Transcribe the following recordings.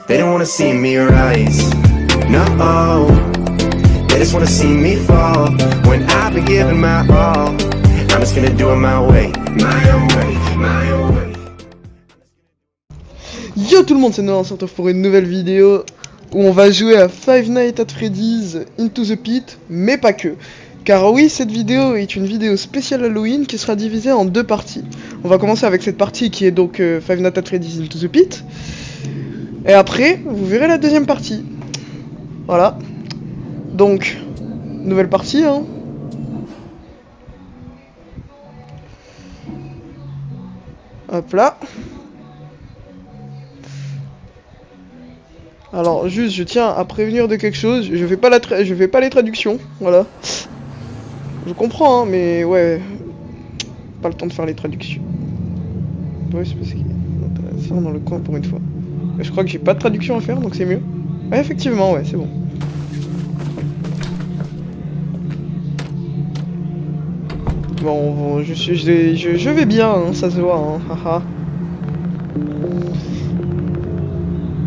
They don't wanna see me rise, no. They just wanna see me fall. When I've been giving my all, I'm just gonna do it my way, my own way, my own way. Yo tout le monde, c'est Noah, on se retrouve pour une nouvelle vidéo où on va jouer à Five Nights at Freddy's Into the Pit, mais pas que. Car oui, cette vidéo est une vidéo spéciale Halloween qui sera divisée en deux parties. On va commencer avec cette partie qui est donc Five Nights at Freddy's Into the Pit. Et après, vous verrez la deuxième partie. Voilà. Donc, nouvelle partie, hein. Hop là. Alors, juste, je tiens à prévenir de quelque chose. Je fais pas les traductions, voilà. Je comprends, hein, mais ouais. Pas le temps de faire les traductions. Ouais, c'est parce qu'il est intéressant dans le coin pour une fois. Mais je crois que j'ai pas de traduction à faire, donc c'est mieux. Ouais, effectivement, ouais, c'est bon. Bon, je vais bien, hein, ça se voit, hein, haha.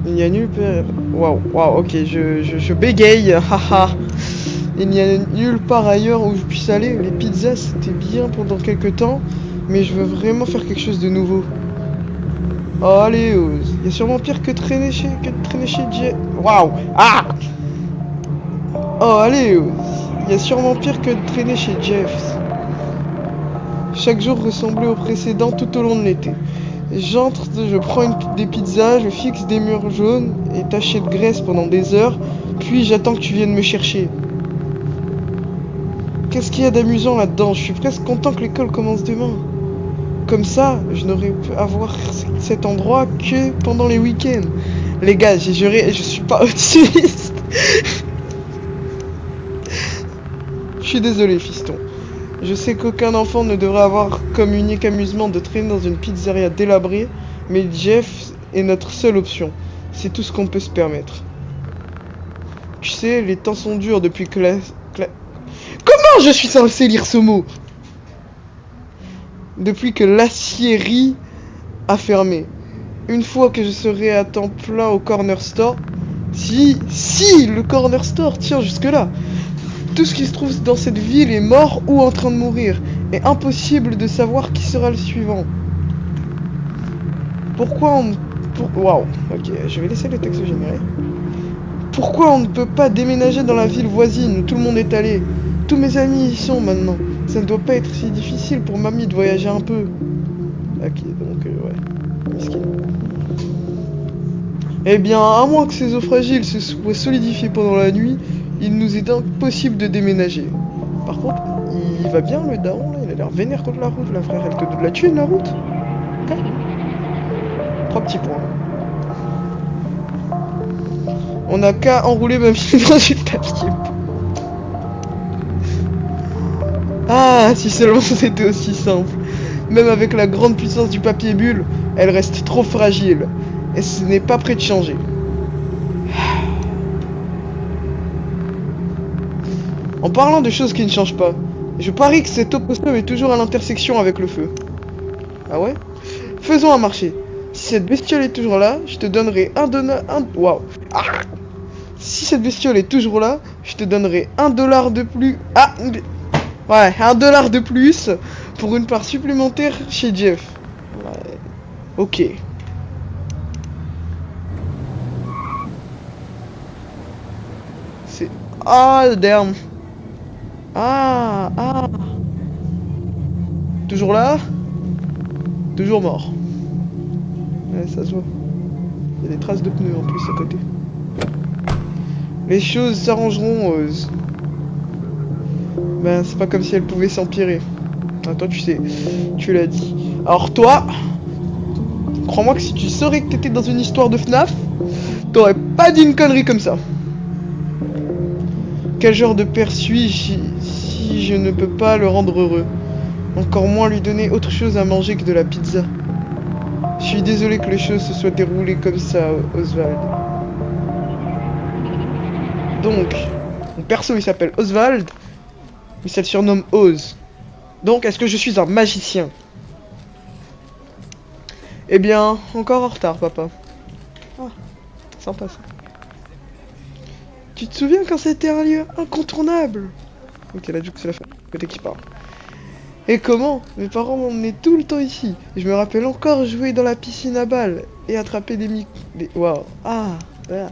Il n'y a nulle part... Waouh, ok, je bégaye, haha. Il n'y a nulle part ailleurs où je puisse aller. Les pizzas, c'était bien pendant quelques temps, mais je veux vraiment faire quelque chose de nouveau. Oh, allez, Oz. Il y a sûrement pire que de traîner chez Jeff. Waouh. Ah. Oh, allez, Oz. Il y a sûrement pire que de traîner chez Jeff. Chaque jour ressemblait au précédent tout au long de l'été. J'entre, je prends des pizzas, je fixe des murs jaunes et tachés de graisse pendant des heures, puis j'attends que tu viennes me chercher. Qu'est-ce qu'il y a d'amusant là-dedans? Je suis presque content que l'école commence demain. Comme ça, je n'aurai pu avoir cet endroit que pendant les week-ends. Les gars, j'ai juré, je suis pas autiste. Je suis désolé, fiston. Je sais qu'aucun enfant ne devrait avoir comme unique amusement de traîner dans une pizzeria délabrée, mais Jeff est notre seule option. C'est tout ce qu'on peut se permettre. Tu sais, les temps sont durs depuis que la... Comment je suis censé lire ce mot? Depuis que l'aciérie a fermé. Une fois que je serai à temps plein au corner store... Si, le corner store tient jusque-là. Tout ce qui se trouve dans cette ville est mort ou en train de mourir. Et impossible de savoir qui sera le suivant. Pourquoi on... Waouh, ok, je vais laisser le texte généré. Pourquoi on ne peut pas déménager dans la ville voisine où tout le monde est allé? Tous mes amis y sont maintenant. Ça ne doit pas être si difficile pour mamie de voyager un peu. Ok, donc ouais. Miskin. Eh bien, à moins que ces os fragiles se soient solidifiés pendant la nuit, il nous est impossible de déménager. Par contre, il va bien le daron là, il a l'air vénère contre la route, la frère, elle te donne la thune la route. Okay. 3 petits points. On n'a qu'à enrouler ma fille dans du papier. Ah, si seulement c'était aussi simple. Même avec la grande puissance du papier bulle, elle reste trop fragile. Et ce n'est pas prêt de changer. En parlant de choses qui ne changent pas, je parie que cet opossum est toujours à l'intersection avec le feu. Ah ouais? Faisons un marché. Si cette bestiole est toujours là, je te donnerai Waouh. Ah. Si cette bestiole est toujours là, je te donnerai $1 de plus. Ah. Ouais, $1 de plus pour une part supplémentaire chez Jeff. Ouais. Ok. C'est... Ah, damn. Ah. Toujours là? Toujours mort. Ouais, ça se voit. Il y a des traces de pneus en plus à côté. Les choses s'arrangeront, Oz. Ben, c'est pas comme si elles pouvaient s'empirer. Ah, toi, tu sais. Tu l'as dit. Alors, toi... Crois-moi que si tu saurais que t'étais dans une histoire de FNAF, t'aurais pas dit une connerie comme ça. Quel genre de père suis-je si je ne peux pas le rendre heureux? Encore moins lui donner autre chose à manger que de la pizza. Je suis désolé que les choses se soient déroulées comme ça, Oswald. Donc, mon perso il s'appelle Oswald, mais ça le surnomme Oz. Donc, est-ce que je suis un magicien? Eh bien, encore en retard, papa. Ah, Sympa ça. Tu te souviens quand c'était un lieu incontournable? Ok, là du coup c'est la fin côté qui parle. Et comment? Mes parents m'emmenaient tout le temps ici. Je me rappelle encore jouer dans la piscine à balles et attraper des Waouh. Ah, voilà.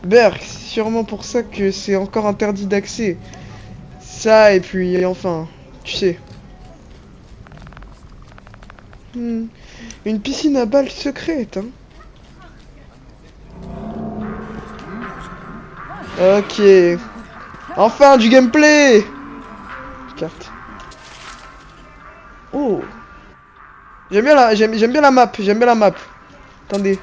Berk, c'est sûrement pour ça que c'est encore interdit d'accès. Ça, et puis, enfin, tu sais. Une piscine à balles secrète, hein. Ok. Enfin, du gameplay. Carte. Oh. J'aime bien la map, j'aime bien la map. Attendez.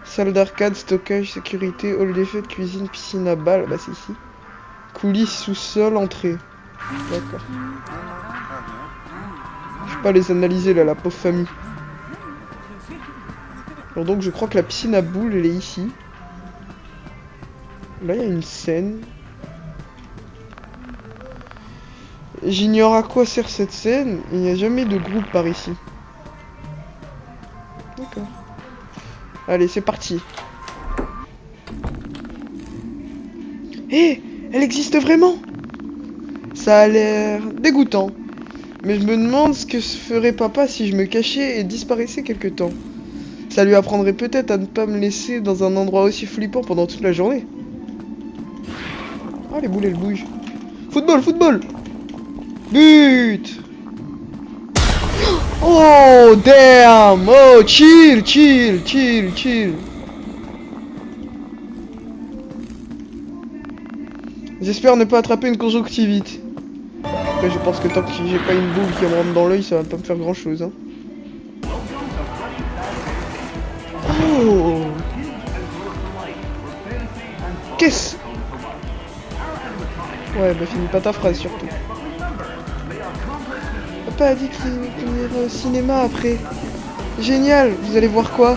Salle d'arcade, stockage, sécurité, hall des fêtes, cuisine, piscine à balles. Bah c'est ici. Coulisses, sous-sol, entrée. D'accord. Je vais pas les analyser là, la pauvre famille. Alors donc je crois que la piscine à boules, elle est ici. Là il y a une scène. J'ignore à quoi sert cette scène. Il n'y a jamais de groupe par ici. D'accord. Allez, c'est parti. Hé, elle existe vraiment? Ça a l'air dégoûtant. Mais je me demande ce que ferait papa si je me cachais et disparaissais quelque temps. Ça lui apprendrait peut-être à ne pas me laisser dans un endroit aussi flippant pendant toute la journée. Ah, les boules, elles bougent. Football, football! But! Oh, damn! Oh, chill, chill, chill, chill. J'espère ne pas attraper une conjonctivite. Après, je pense que tant que j'ai pas une boule qui me rentre dans l'œil, ça va pas me faire grand chose, hein. Oh! Qu'est-ce? Ouais, bah finis pas ta phrase surtout. Papa a dit qu'il irait au cinéma après. Génial, vous allez voir quoi?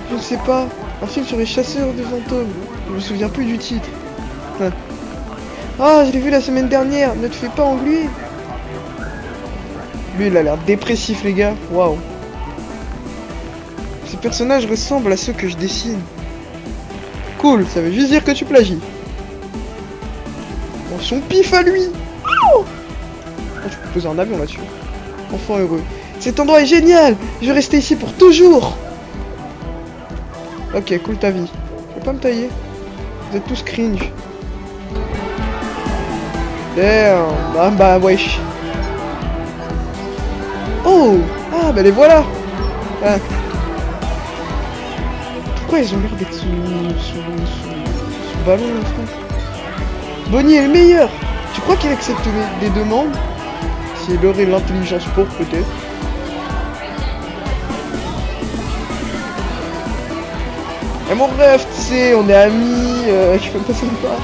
Je ne sais pas. Un film sur les chasseurs de fantômes. Je me souviens plus du titre. Ah, je l'ai vu la semaine dernière. Ne te fais pas engluer. Lui, il a l'air dépressif, les gars. Waouh. Ces personnages ressemblent à ceux que je dessine. Cool, ça veut juste dire que tu plagies. Bon, son pif à lui. Oh, je peux poser un avion là-dessus. Enfant heureux. Cet endroit est génial. Je vais rester ici pour toujours. Ok, cool ta vie. Je vais pas me tailler. Vous êtes tous cringe. Damn. Bah wesh. Oh. Ah bah les voilà. Ah. Pourquoi ils ont l'air d'être sous ballon là, frère? Bonnie est le meilleur. Tu crois qu'il accepte des demandes? Si elle aurait l'intelligence pour, peut-être. Et mon rêve, tu sais, on est amis, je peux pas sympa.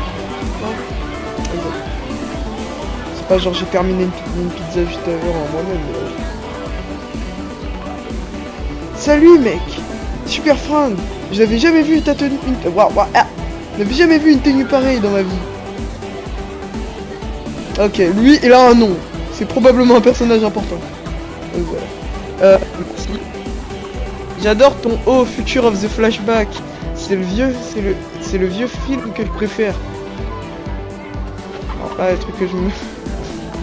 C'est pas genre j'ai terminé une pizza juste avant moi-même. Salut mec. Super fringue. Je n'avais jamais vu ta tenue. Je n'avais jamais vu une tenue pareille dans ma vie. Ok, lui, il a un nom. C'est probablement un personnage important. Donc voilà. Merci. J'adore ton Oh Future of the Flashback. C'est le vieux film que je préfère. Alors là, le truc que je me...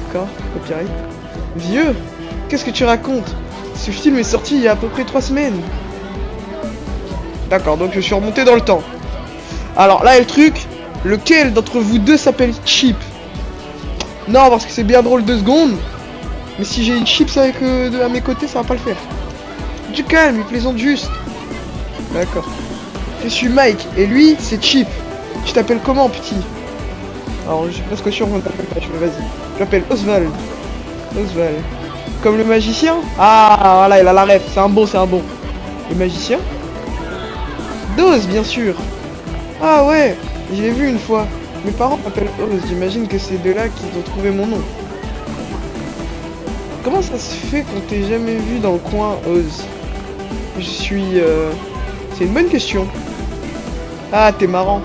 D'accord, copyright. Vieux? Qu'est-ce que tu racontes? Ce film est sorti il y a à peu près 3 semaines. D'accord, donc je suis remonté dans le temps. Alors là est le truc. Lequel d'entre vous deux s'appelle Chip? Non, parce que c'est bien drôle 2 secondes. Mais si j'ai une chips avec à mes côtés, ça va pas le faire. Du calme, il plaisante juste. D'accord. Je suis Mike, et lui, c'est Chip. Tu t'appelles comment, petit? Alors, je suis presque sûr qu'on t'appelle pas, vas-y. Je m'appelle Oswald. Oswald. Comme le magicien? Ah, voilà, il a la ref. C'est un bon, c'est un bon. Le magicien? Dose, bien sûr. Ah ouais, je l'ai vu une fois. Mes parents m'appellent Oz, j'imagine que c'est de là qu'ils ont trouvé mon nom. Comment ça se fait qu'on t'ait jamais vu dans le coin, Oz? Je suis... C'est une bonne question. Ah, t'es marrant.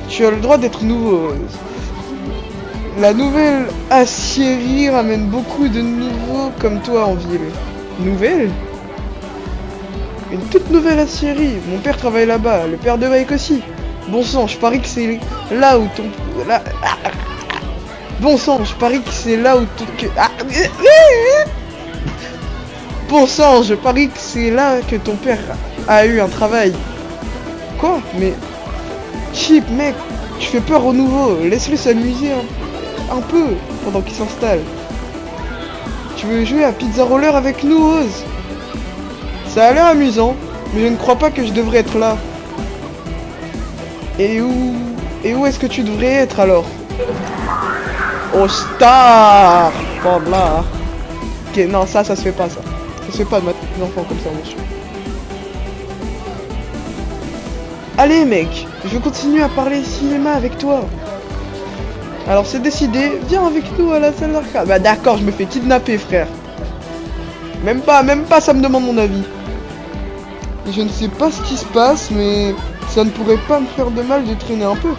Tu as le droit d'être nouveau, Oz. La nouvelle aciérie ramène beaucoup de nouveaux comme toi en ville. Nouvelle? Une toute nouvelle aciérie. Mon père travaille là-bas, le père de Mike aussi. Bon sang, je parie que c'est là où ton... Là... Bon sang, je parie que c'est là où ton... Bon sang, je parie que c'est là que ton père a eu un travail. Quoi? Mais... Chip, mec, tu fais peur au nouveau. Laisse-le s'amuser un peu pendant qu'il s'installe. Tu veux jouer à Pizza Roller avec nous, Oz? Ça a l'air amusant, mais je ne crois pas que je devrais être là. Et où est-ce que tu devrais être alors? Au star! Bon là. Ok, non, ça se fait pas, ça. Ça se fait pas de mettre des enfants comme ça, monsieur. Allez, mec, je vais continuer à parler cinéma avec toi. Alors c'est décidé, viens avec nous à la salle d'arcade. Bah d'accord, je me fais kidnapper, frère. Même pas, ça me demande mon avis. Je ne sais pas ce qui se passe, mais ça ne pourrait pas me faire de mal de traîner un peu.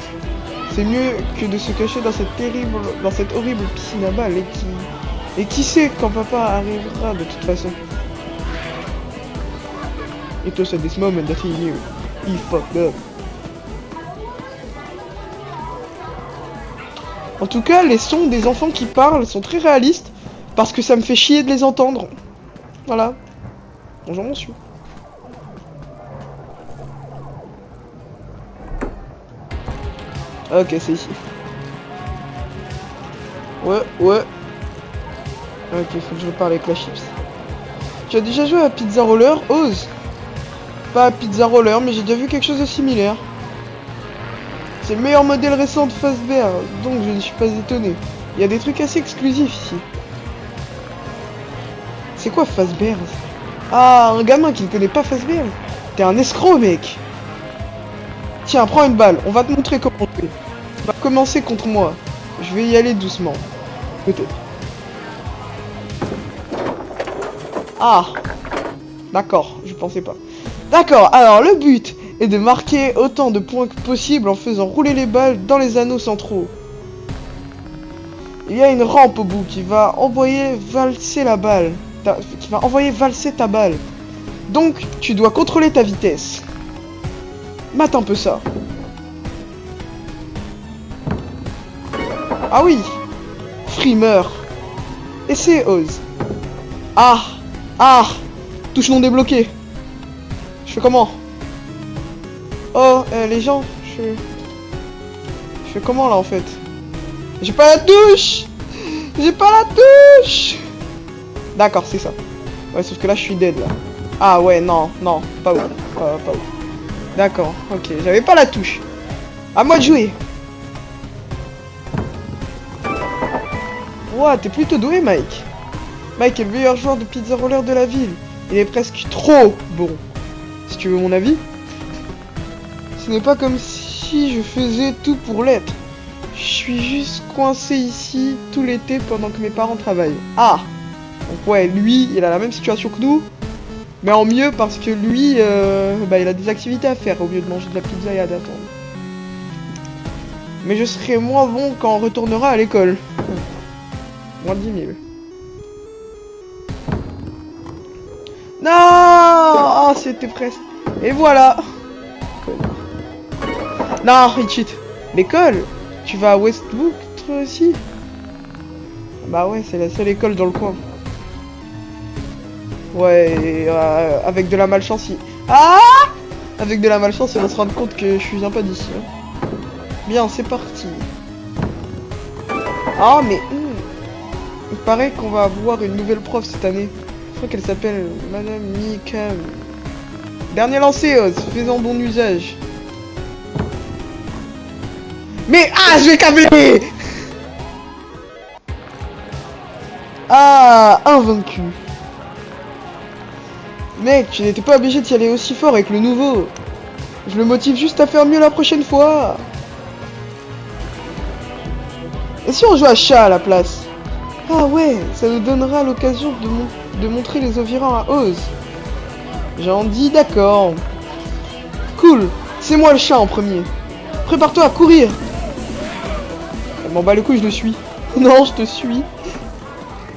C'est mieux que de se cacher dans cette horrible piscine à balles et qui sait quand papa arrivera de toute façon. It was at this moment that he knew. He fucked up. En tout cas, les sons des enfants qui parlent sont très réalistes parce que ça me fait chier de les entendre. Voilà. Bonjour monsieur. Ok, c'est ici. Ouais. Ok, faut que je parle avec la chips. Tu as déjà joué à Pizza Roller, Oz? Pas à Pizza Roller, mais j'ai déjà vu quelque chose de similaire. C'est le meilleur modèle récent de Fazbear, donc je ne suis pas étonné. Il y a des trucs assez exclusifs ici. C'est quoi Fazbear? Ah, un gamin qui ne connaît pas Fazbear? T'es un escroc, mec. Tiens, prends une balle, on va te montrer comment jouer. Tu vas commencer contre moi. Je vais y aller doucement. Peut-être. Ah. D'accord, je pensais pas. D'accord, alors le but est de marquer autant de points que possible en faisant rouler les balles dans les anneaux centraux. Il y a une rampe au bout qui va envoyer valser la balle. Qui va envoyer valser ta balle. Donc, tu dois contrôler ta vitesse. Mate un peu ça. Ah oui. Frimeur. Essaie, Oz. Ah. Touche non débloquée. Je fais comment? Oh, les gens, je fais comment là en fait? J'ai pas la touche. D'accord, c'est ça. Ouais, sauf que là je suis dead là. Ah ouais, non, pas ouf. Pas ouf. D'accord, ok, j'avais pas la touche. À moi de jouer. Ouah, t'es plutôt doué, Mike. Mike est le meilleur joueur de Pizza Roller de la ville. Il est presque trop bon. Si tu veux mon avis. Ce n'est pas comme si je faisais tout pour l'être. Je suis juste coincé ici tout l'été pendant que mes parents travaillent. Ah! Donc ouais, lui, il a la même situation que nous. Mais en mieux parce que lui, il a des activités à faire au lieu de manger de la pizza et à d'attendre. Mais je serai moins bon quand on retournera à l'école. Moins 10 000. Non! Oh, c'était presque. Et voilà! Non, il cheat. L'école? Tu vas à Westbrook, toi aussi? Bah ouais, c'est la seule école dans le coin. Ouais, et, avec de la malchance, avec de la malchance, il va se rendre compte que je viens pas d'ici. Hein. Bien, c'est parti. Ah, mais... il paraît qu'on va avoir une nouvelle prof cette année. Je crois qu'elle s'appelle Madame Mikam. Dernier lancé, Oz. Fais-en bon usage. Mais... ah, je vais câbler. Ah, invaincu. Mec, tu n'étais pas obligé d'y aller aussi fort avec le nouveau. Je le motive juste à faire mieux la prochaine fois. Et si on joue à chat à la place? Ah ouais, ça nous donnera l'occasion de montrer les environs à Oz. J'en dis d'accord. Cool, c'est moi le chat en premier. Prépare-toi à courir. Elle m'en bat le couille, je le suis. Non, je te suis.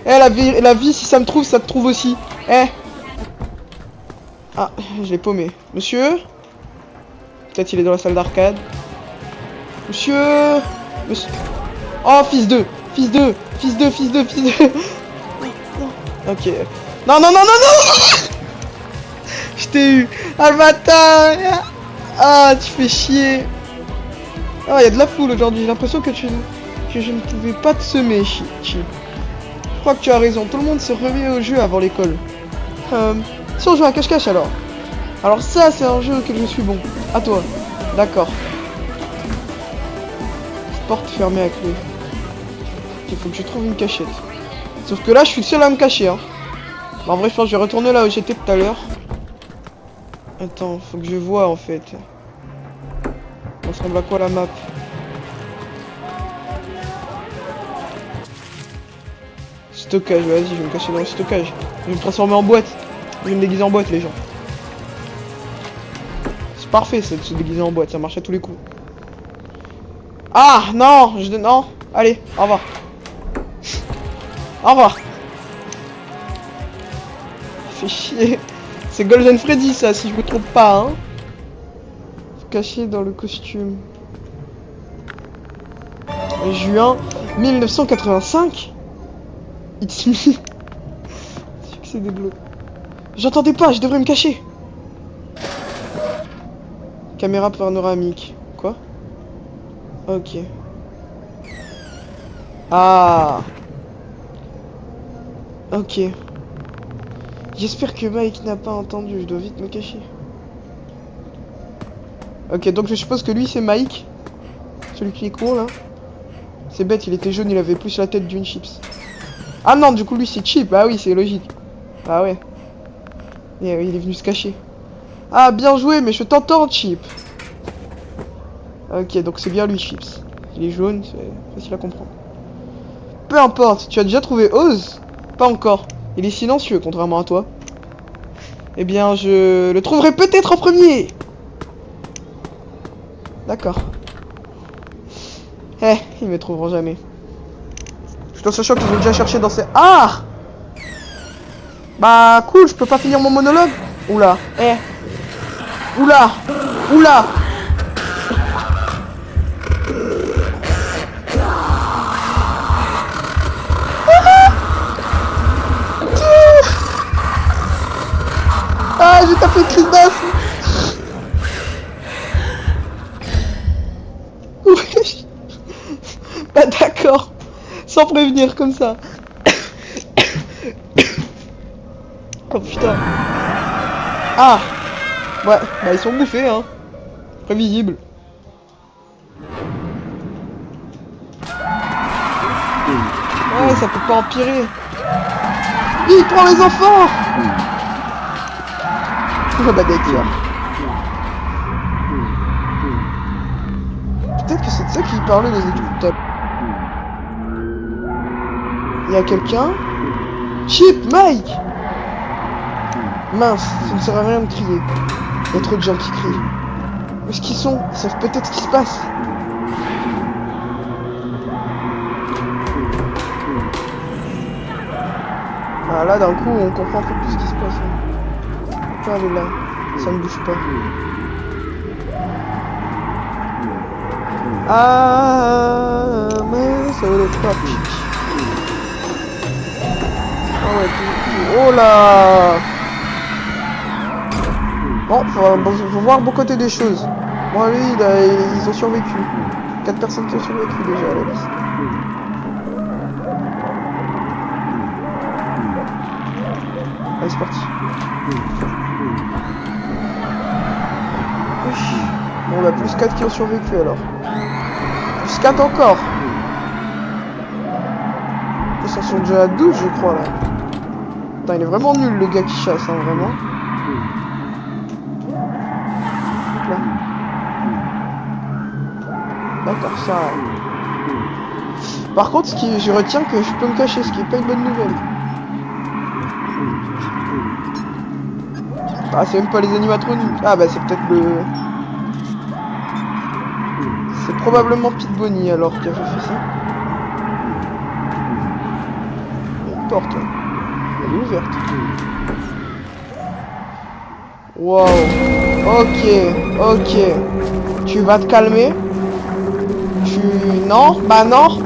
Eh, la vie, si ça me trouve, ça te trouve aussi. Eh. Ah, je l'ai paumé. Monsieur? Peut-être il est dans la salle d'arcade. Monsieur? Monsieur? Oh, fils de! Fils de! Fils de! Fils de! Fils de! Ok. Non, non, non, non, non! Je t'ai eu! Ah, le bâtard! Ah, tu fais chier! Ah, il y a de la foule aujourd'hui. J'ai l'impression que je ne pouvais pas te semer, Chi. Je crois que tu as raison. Tout le monde se remet au jeu avant l'école. Si on joue à cache-cache alors? Alors ça, c'est un jeu auquel je suis bon. À toi. D'accord. Porte fermée à clé. Il faut que je trouve une cachette. Sauf que là, je suis le seul à me cacher, hein. Bah, en vrai, je pense que je vais retourner là où j'étais tout à l'heure. Attends, faut que je vois, en fait. Ça ressemble à quoi, la map? Stockage, vas-y, je vais me cacher dans le stockage. Je vais me transformer en boîte. Je vais me déguiser en boîte, les gens. C'est parfait, ça, de se déguiser en boîte. Ça marche à tous les coups. Ah, non, non. Allez, au revoir. Au revoir. Fait chier. C'est Golden Freddy, ça, si je me trompe pas, hein. Caché dans le costume. Juin 1985. It's me. Succès des bleus. J'entendais pas, je devrais me cacher. Caméra panoramique. Quoi? Ok. Ah. Ok. J'espère que Mike n'a pas entendu, je dois vite me cacher. Ok, donc je suppose que lui c'est Mike. Celui qui est con là. C'est bête, il était jaune, il avait plus la tête d'une chips. Ah non, du coup lui c'est Chip, ah oui c'est logique. Ah ouais. Et il est venu se cacher. Ah bien joué, mais je t'entends Chip. Ok, donc c'est bien lui Chips. Il est jaune, c'est facile à comprendre. Peu importe, tu as déjà trouvé Oz? Pas encore. Il est silencieux, contrairement à toi. Eh bien, je le trouverai peut-être en premier. D'accord. Eh, ils me trouveront jamais. Je te sachant qu'ils ont déjà cherché dans ces... Ah! Bah, cool, je peux pas finir mon monologue? Oula, eh. Oula! Oula! Ah, j'ai tapé une crise d'asthme. Oui. Bah d'accord. Sans prévenir comme ça. Oh putain. Ah. Ouais, bah ils sont bouffés hein. Prévisible. Ouais, ça peut pas empirer. Vite, prends les enfants. Oh bah d'accord. Peut-être que c'est de ça qu'il parlait les écouteurs. Il y a quelqu'un? Chip, Mike! Mince, ça ne sert à rien de crier. Il y a trop de gens qui crient. Où est-ce qu'ils sont? Ils savent peut-être ce qui se passe. Ah là d'un coup on comprend un peu plus ce qui se passe. Pourquoi elle est là? Ça ne bouge pas. Ah mais ça veut être pas pique. Oh ouais, oh là. Bon, faut voir le bon côté des choses. Bon lui ils ont survécu. 4 personnes qui ont survécu déjà à la liste. Allez, c'est parti. Bon, bah, plus 4 qui ont survécu alors. Plus 4 encore. Ils en sont déjà à 12, je crois là. Putain, il est vraiment nul le gars qui chasse, hein, vraiment. Là. D'accord, ça. Par contre, je retiens que je peux me cacher, ce qui est pas une bonne nouvelle. Ah, c'est même pas les animatroniques. Ah, bah, c'est peut-être le... C'est probablement Pete Bonnie, alors, qui a fait ça. Il y a une porte, là. Elle est ouverte. Wow. Ok, ok. Tu vas te calmer. Non, bah non.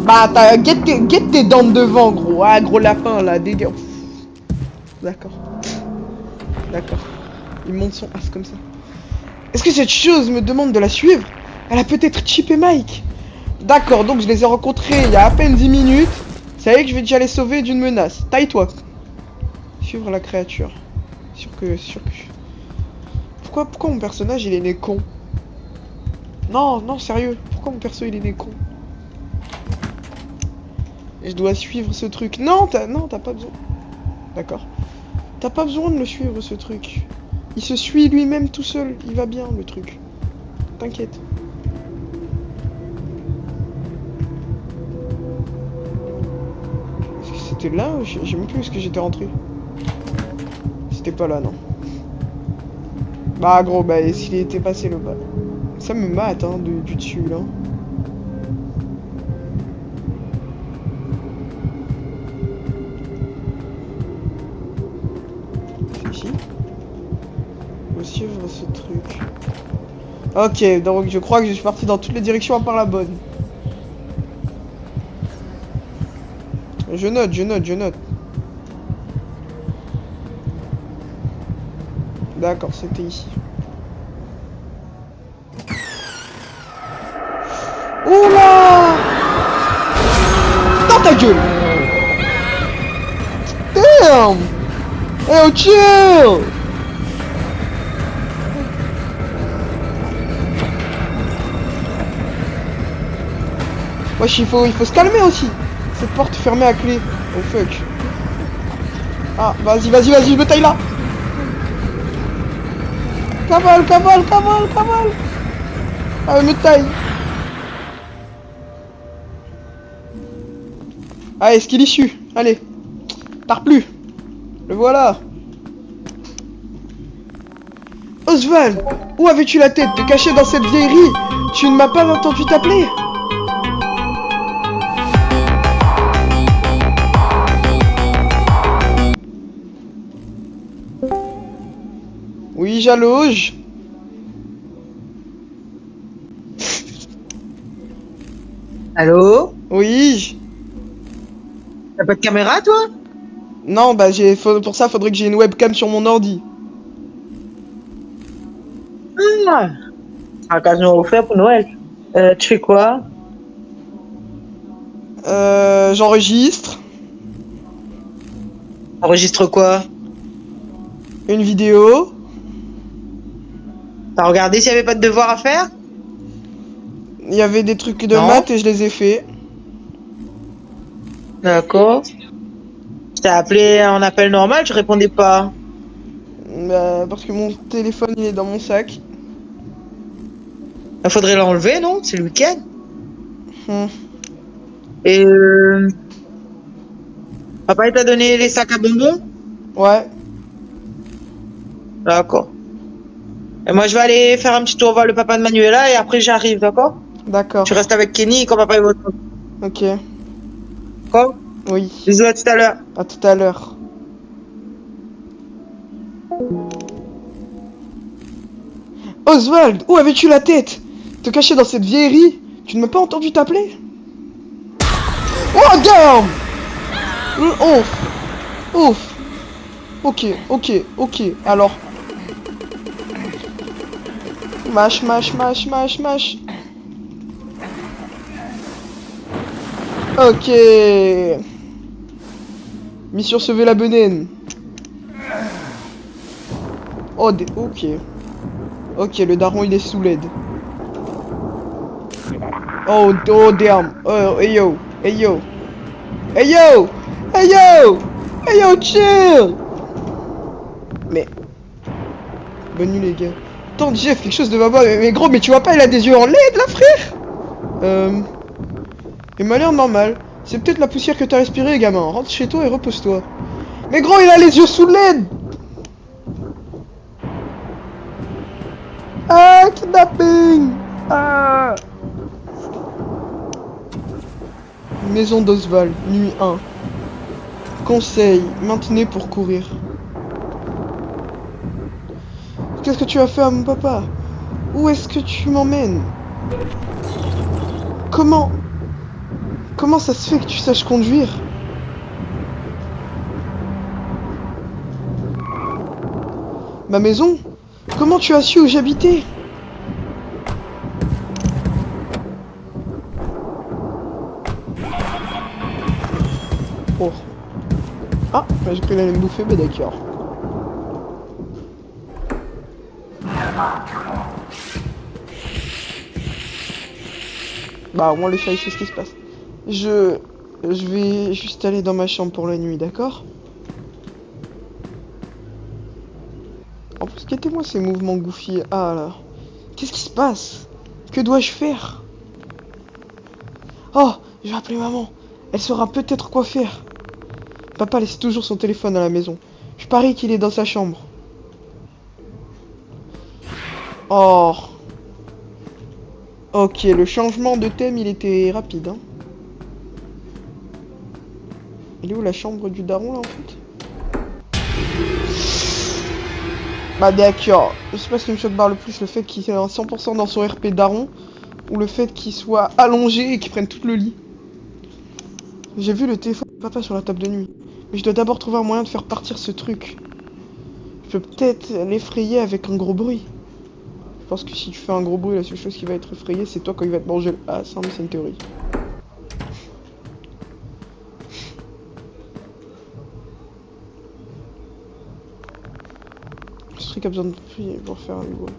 Bah guette tes dents de devant, gros. Ah, gros lapin, là, dégueu. D'accord. D'accord. Il monte son as comme ça. Est-ce que cette chose me demande de la suivre? Elle a peut-être chippé Mike. D'accord, donc je les ai rencontrés il y a à peine 10 minutes. Ça y est que je vais déjà les sauver d'une menace. Taille-toi. Suivre la créature. Sûr que... Pourquoi mon personnage il est né con? Non, non, sérieux. Pourquoi mon perso il est né con? Et je dois suivre ce truc. Non, t'as pas besoin. D'accord. T'as pas besoin de le suivre ce truc. Il se suit lui-même tout seul. Il va bien le truc. T'inquiète. Est-ce que c'était là? J'ai même plus où est-ce que j'étais rentré. C'était pas là, non. Bah gros, bah s'il était passé le bas. Ça me mate, hein, du dessus, là. C'est ici. Faut suivre ce truc. Ok, donc je crois que je suis parti dans toutes les directions à part la bonne. Je note, je note, je note. D'accord, c'était ici. Oula! Dans ta gueule! Damn! Hey, oh, chill! Wesh, il faut se calmer aussi. Cette porte fermée à clé. Oh fuck. Ah, vas-y, vas-y, vas-y, je me taille là. Cavale, cavale, cavale, cavale. Ah, me taille. Allez, skill issue. Allez. Tard plus. Le voilà. Oswald, où avais-tu la tête? Te cacher dans cette vieillerie? Tu ne m'as pas entendu t'appeler? Oui, j'allonge. Allô? Oui. T'as pas de caméra, toi? Non, bah pour ça, faudrait que j'ai une webcam sur mon ordi. Ah, un occasion offert pour Noël. Tu fais quoi? J'enregistre Enregistre quoi? une vidéo. T'as regardé s'il y avait pas de devoir à faire? Il y avait des trucs de Non. maths et je les ai fait. D'accord. Je t'ai appelé en appel normal, tu répondais pas. Parce que mon téléphone il est dans mon sac. Il faudrait l'enlever, non? C'est le week-end. Hmm. Et papa, il t'a donné les sacs à bonbons? Ouais, D'accord. Et moi, je vais aller faire un petit tour voir le papa de Manuela et après j'arrive, d'accord? d'accord. Tu restes avec Kenny quand papa est votre. Ok, D'accord? oui. Bisous, à tout à l'heure. À tout à l'heure. Oswald, où avais-tu la tête? Te cacher dans cette vieillerie? Tu ne m'as pas entendu t'appeler? Oh damn! Ouf! Ouf! Ok, ok, ok. Alors. Mâche, mâche, mâche, mâche, mâche. Ok. Mission sauver la benaine. Oh, ok. Ok, le daron il est sous l'aide. Oh, oh damn. Oh, hey yo. Hey yo. Hey yo. Hey yo. Hey yo, chill. Mais. Bonne nuit les gars. Attends, Jeff, quelque chose de ma voix. Mais gros, mais tu vois pas, il a des yeux en LED là, frère. Il m'a l'air normal. C'est peut-être la poussière que t'as respirée, gamin. Rentre chez toi et repose-toi. Mais gros, il a les yeux sous LED. Ah, kidnapping. Ah. Maison d'Oswald, nuit 1. Conseil, maintenez pour courir. Qu'est-ce que tu as fait à mon papa? Où est-ce que tu m'emmènes? Comment ça se fait que tu saches conduire? Ma maison? Comment tu as su où j'habitais? Oh. Ah, bah, j'ai cru qu'elle allait me bouffer, mais d'accord. Bah, au moins le chat il sait ce qui se passe. Je vais juste aller dans ma chambre pour la nuit, d'accord? En plus, quittez-moi ces mouvements goofy. Ah là. Qu'est-ce qui se passe? Que dois-je faire? Oh, je vais appeler maman. Elle saura peut-être quoi faire. Papa laisse toujours son téléphone à la maison. Je parie qu'il est dans sa chambre. Oh. Ok, le changement de thème, il était rapide, hein. Il est où la chambre du daron, là, en fait? Bah d'accord. Je sais pas ce qui me choque le plus, le fait qu'il soit à 100% dans son RP daron, ou le fait qu'il soit allongé et qu'il prenne tout le lit. J'ai vu le téléphone de papa sur la table de nuit. Mais je dois d'abord trouver un moyen de faire partir ce truc. Je peux peut-être l'effrayer avec un gros bruit. Je pense que si tu fais un gros bruit, la seule chose qui va être effrayée, c'est toi quand il va te manger le... Ah, ça, mais c'est une théorie. Ce truc a besoin de piles pour faire un bruit.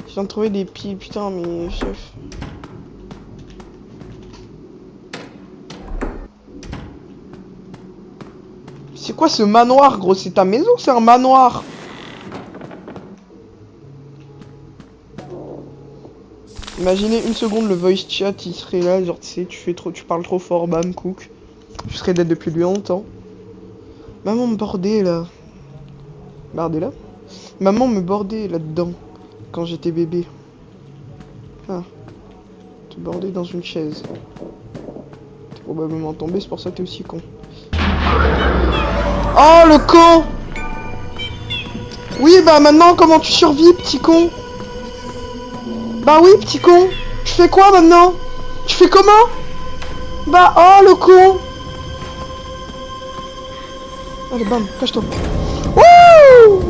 Je viens de trouver des piles, putain, mais chef. C'est quoi ce manoir, gros? C'est ta maison ou c'est un manoir? Imaginez une seconde, le voice chat, il serait là, genre, tu sais, tu parles trop fort, bam, cook. Je serais dead depuis longtemps. Maman me bordait, là. Bardait là? Maman me bordait là-dedans, quand j'étais bébé. Ah. Te bordais dans une chaise. T'es probablement tombé, c'est pour ça que t'es aussi con. Oh, le con! Oui, bah maintenant, comment tu survis, petit con? Bah oui, petit con. Tu fais quoi maintenant? Tu fais comment? Bah, oh, le con. Allez, bam, cache-toi. Wouh!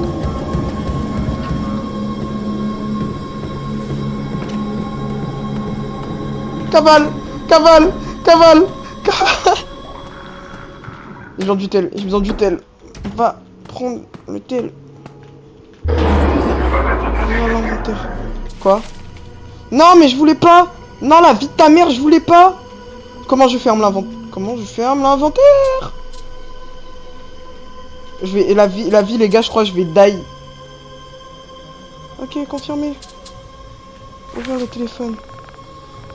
Cavale, cavale, cavale, cavale. J'ai besoin du tel, j'ai besoin du tel. Va prendre le tel. Va l'inventaire. Quoi? Non, mais je voulais pas. Non, la vie de ta mère, je voulais pas. Comment je ferme l'inventaire? Comment je ferme l'inventaire? Je vais... Et la vie, les gars, je crois que je vais die. Ok, confirmé. Ouvrir le téléphone.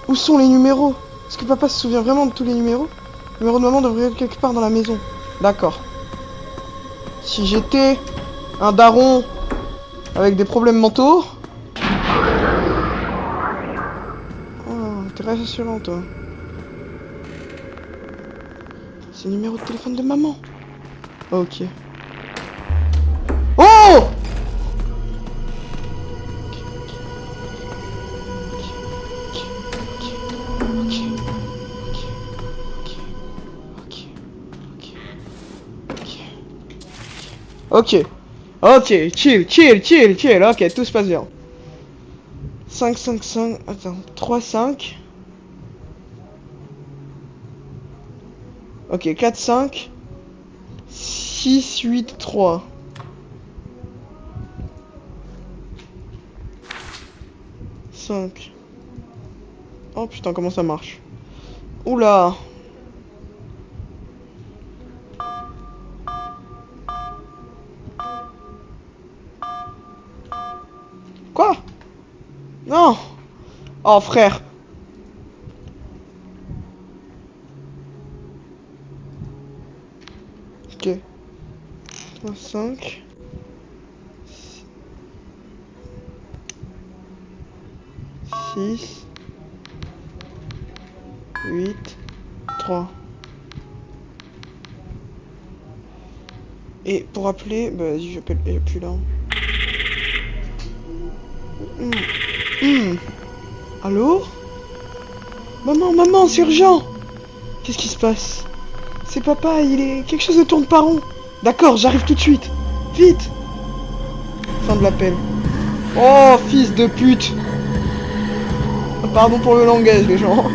Où sont les numéros? Est-ce que papa se souvient vraiment de tous les numéros? Le numéro de maman devrait être quelque part dans la maison. D'accord. Si j'étais un daron avec des problèmes mentaux... T'es rassurant, toi. C'est le numéro de téléphone de maman. Ok. Oh! Ok. Ok, chill, chill, chill, chill. Ok, tout se passe bien. 5, 5, 5. Attends, 3, 5. Ok, 4, 5. 6, 8, 3. Oh putain, comment ça marche? Oula. Quoi? Non. Oh frère. Ok. 3, 5. 6. 8. 3. Et pour appeler, bah vas-y, j'appelle, il est plus là. Allô? Maman, c'est urgent! Qu'est-ce qui se passe? C'est papa, quelque chose ne tourne pas rond. D'accord, j'arrive tout de suite. Vite! Fin de l'appel. Oh, fils de pute! Pardon pour le langage, les gens.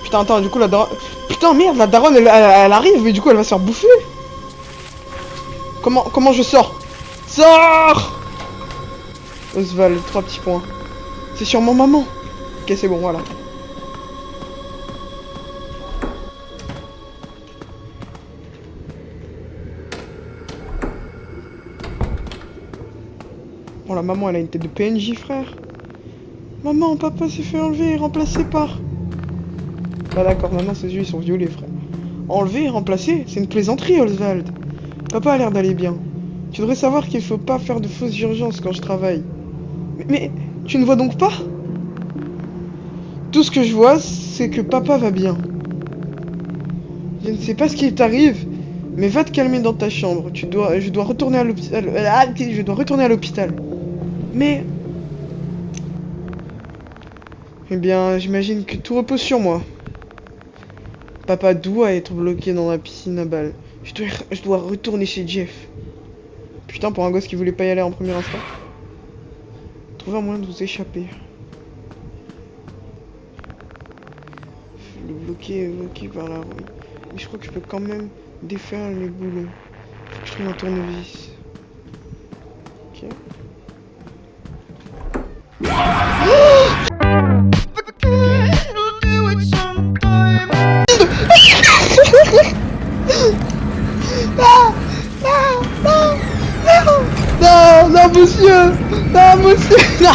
Putain, attends, du coup, la daronne... Putain, merde, la daronne, elle arrive, mais du coup, elle va se faire bouffer. Comment je sors? Sors! Oswald, 3 petits points. C'est sûrement maman. Ok, c'est bon, voilà. Bon, la maman, elle a une tête de PNJ, frère. Maman, papa s'est fait enlever et remplacé par... Bah d'accord, maintenant ses yeux, ils sont violets, frère. Enlever et remplacer? C'est une plaisanterie, Oswald. Papa a l'air d'aller bien. Tu devrais savoir qu'il faut pas faire de fausses urgences quand je travaille. Mais tu ne vois donc pas? Tout ce que je vois, c'est que papa va bien. Je ne sais pas ce qui t'arrive, mais va te calmer dans ta chambre. Je dois retourner à l'hôpital. Je dois retourner à l'hôpital. Mais... Eh bien, j'imagine que tout repose sur moi. Papa doit être bloqué dans la piscine à balles. Je dois retourner chez Jeff. Putain, pour un gosse qui voulait pas y aller en premier instant. Trouvez un moyen de vous échapper. Le bloqué par la roue. Mais je crois que je peux quand même défaire les boulons. Faut que je trouve un tournevis. Ok. Non, monsieur! Non, monsieur! Non!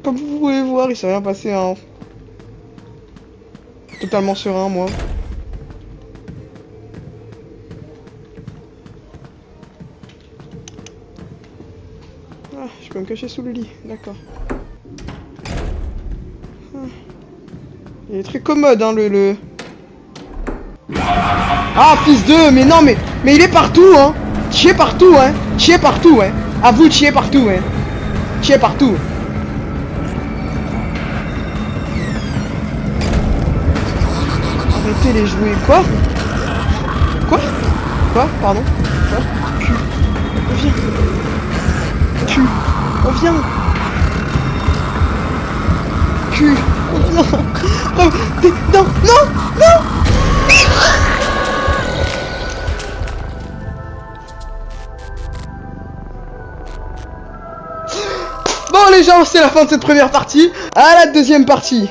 Comme vous pouvez voir, il s'est rien passé, hein. Totalement serein, moi. Ah, je peux me cacher sous le lit, d'accord. Il est très commode, hein, le... Ah, fils de... Mais non, mais il est partout, hein. Chier partout, hein. Chier partout, hein. À vous de chier partout, hein. Chier partout. Arrêtez les jouets. Quoi? Pardon? Quoi? Cul. Reviens. Cul. Reviens. Cul. Reviens. Non. Bon les gens, c'est la fin de cette première partie. À la deuxième partie.